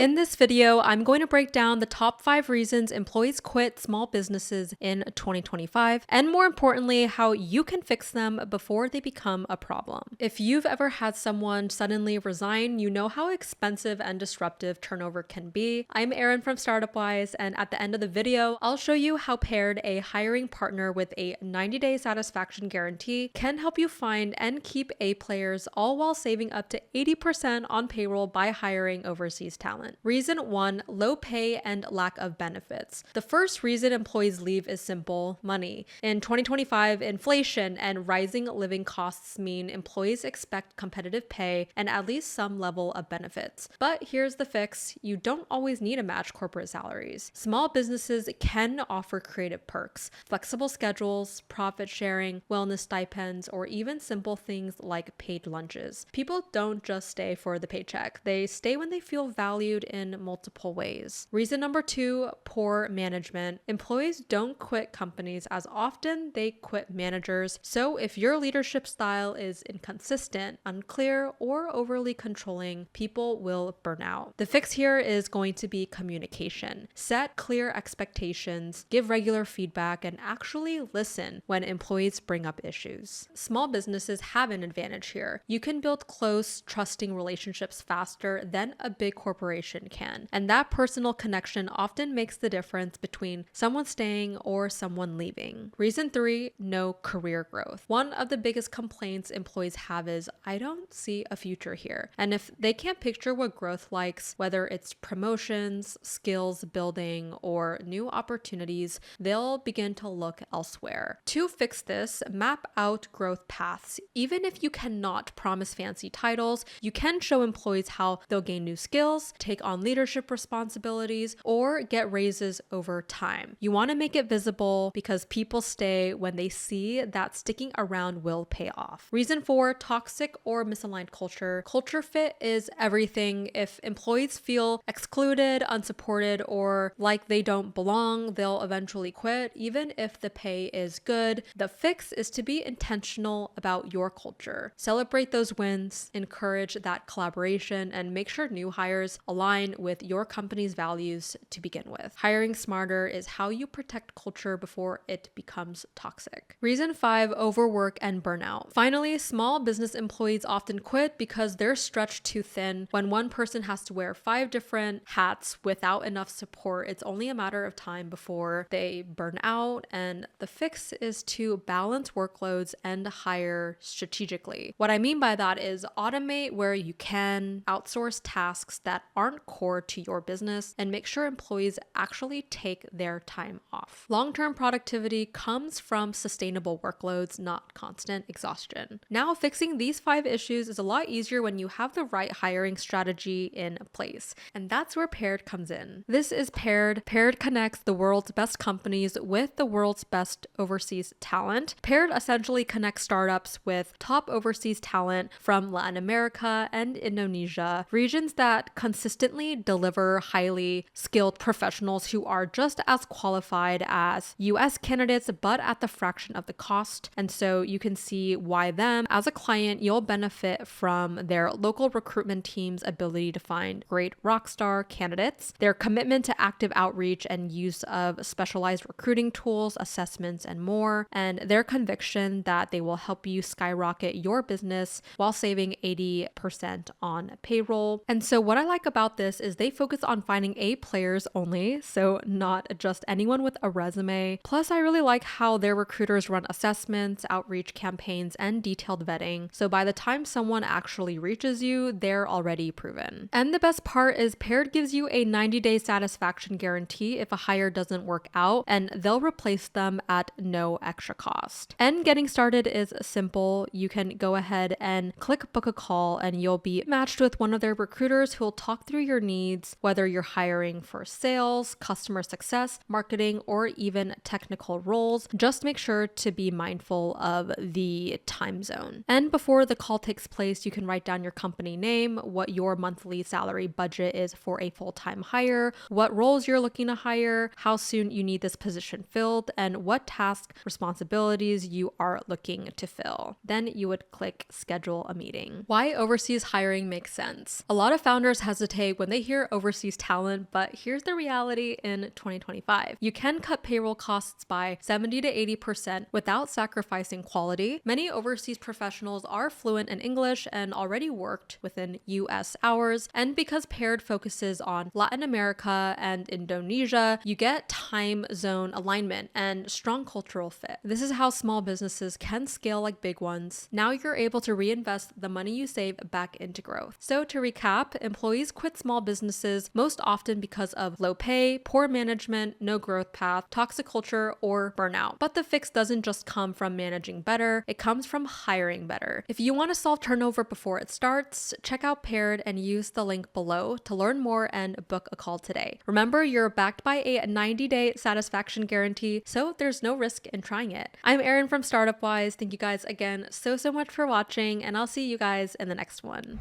In this video, I'm going to break down the top 5 reasons employees quit small businesses in 2025, and more importantly, how you can fix them before they become a problem. If you've ever had someone suddenly resign, you know how expensive and disruptive turnover can be. I'm Erin from StartupWise, and at the end of the video, I'll show you how Paired, a hiring partner with a 90-day satisfaction guarantee, can help you find and keep A players, all while saving up to 80% on payroll by hiring overseas talent. Reason 1, low pay and lack of benefits. The first reason employees leave is simple: money. In 2025, inflation and rising living costs mean employees expect competitive pay and at least some level of benefits. But here's the fix: you don't always need to match corporate salaries. Small businesses can offer creative perks, flexible schedules, profit sharing, wellness stipends, or even simple things like paid lunches. People don't just stay for the paycheck. They stay when they feel valued in multiple ways. Reason number 2, poor management. Employees don't quit companies as often, they quit managers. So if your leadership style is inconsistent, unclear, or overly controlling, people will burn out. The fix here is going to be communication. Set clear expectations, give regular feedback, and actually listen when employees bring up issues. Small businesses have an advantage here. You can build close, trusting relationships faster than a big corporation can. And that personal connection often makes the difference between someone staying or someone leaving. Reason 3, no career growth. One of the biggest complaints employees have is, I don't see a future here. And if they can't picture what growth likes, whether it's promotions, skills building, or new opportunities, they'll begin to look elsewhere. To fix this, map out growth paths. Even if you cannot promise fancy titles, you can show employees how they'll gain new skills, take on leadership responsibilities, or get raises over time. You want to make it visible because people stay when they see that sticking around will pay off. Reason 4, toxic or misaligned culture. Culture fit is everything. If employees feel excluded, unsupported, or like they don't belong, they'll eventually quit, even if the pay is good. The fix is to be intentional about your culture. Celebrate those wins, encourage that collaboration, and make sure new hires align with your company's values to begin with. Hiring smarter is how you protect culture before it becomes toxic. Reason 5, overwork and burnout. Finally, small business employees often quit because they're stretched too thin. When one person has to wear 5 different hats without enough support, it's only a matter of time before they burn out, and the fix is to balance workloads and hire strategically. What I mean by that is automate where you can, outsource tasks that aren't core to your business, and make sure employees actually take their time off. Long-term productivity comes from sustainable workloads, not constant exhaustion. Now, fixing these 5 issues is a lot easier when you have the right hiring strategy in place, and that's where Paired comes in. This is Paired. Paired connects the world's best companies with the world's best overseas talent. Paired essentially connects startups with top overseas talent from Latin America and Indonesia, regions that consistently deliver highly skilled professionals who are just as qualified as US candidates, but at the fraction of the cost. And so you can see why them, as a client, you'll benefit from their local recruitment team's ability to find great rockstar candidates, their commitment to active outreach and use of specialized recruiting tools, assessments, and more, and their conviction that they will help you skyrocket your business while saving 80% on payroll. And so what I like about this is they focus on finding A players only, so not just anyone with a resume. Plus, I really like how their recruiters run assessments, outreach campaigns, and detailed vetting. So by the time someone actually reaches you, they're already proven. And the best part is Paired gives you a 90-day satisfaction guarantee if a hire doesn't work out, and they'll replace them at no extra cost. And getting started is simple. You can go ahead and click book a call, and you'll be matched with one of their recruiters who will talk through your needs, whether you're hiring for sales, customer success, marketing, or even technical roles. Just make sure to be mindful of the time zone. And before the call takes place, you can write down your company name, what your monthly salary budget is for a full-time hire, what roles you're looking to hire, how soon you need this position filled, and what task responsibilities you are looking to fill. Then you would click schedule a meeting. Why overseas hiring makes sense. A lot of founders hesitate when they hear overseas talent, but here's the reality in 2025. You can cut payroll costs by 70 to 80% without sacrificing quality. Many overseas professionals are fluent in English and already worked within US hours. And because Paired focuses on Latin America and Indonesia, you get time zone alignment and strong cultural fit. This is how small businesses can scale like big ones. Now you're able to reinvest the money you save back into growth. So to recap, employees quit small businesses most often because of low pay, poor management, no growth path, toxic culture, or burnout. But the fix doesn't just come from managing better, it comes from hiring better. If you want to solve turnover before it starts, check out Paired and use the link below to learn more and book a call today. Remember, you're backed by a 90-day satisfaction guarantee, so there's no risk in trying it. I'm Erin from Startup Wise. Thank you guys again so much for watching, and I'll see you guys in the next one.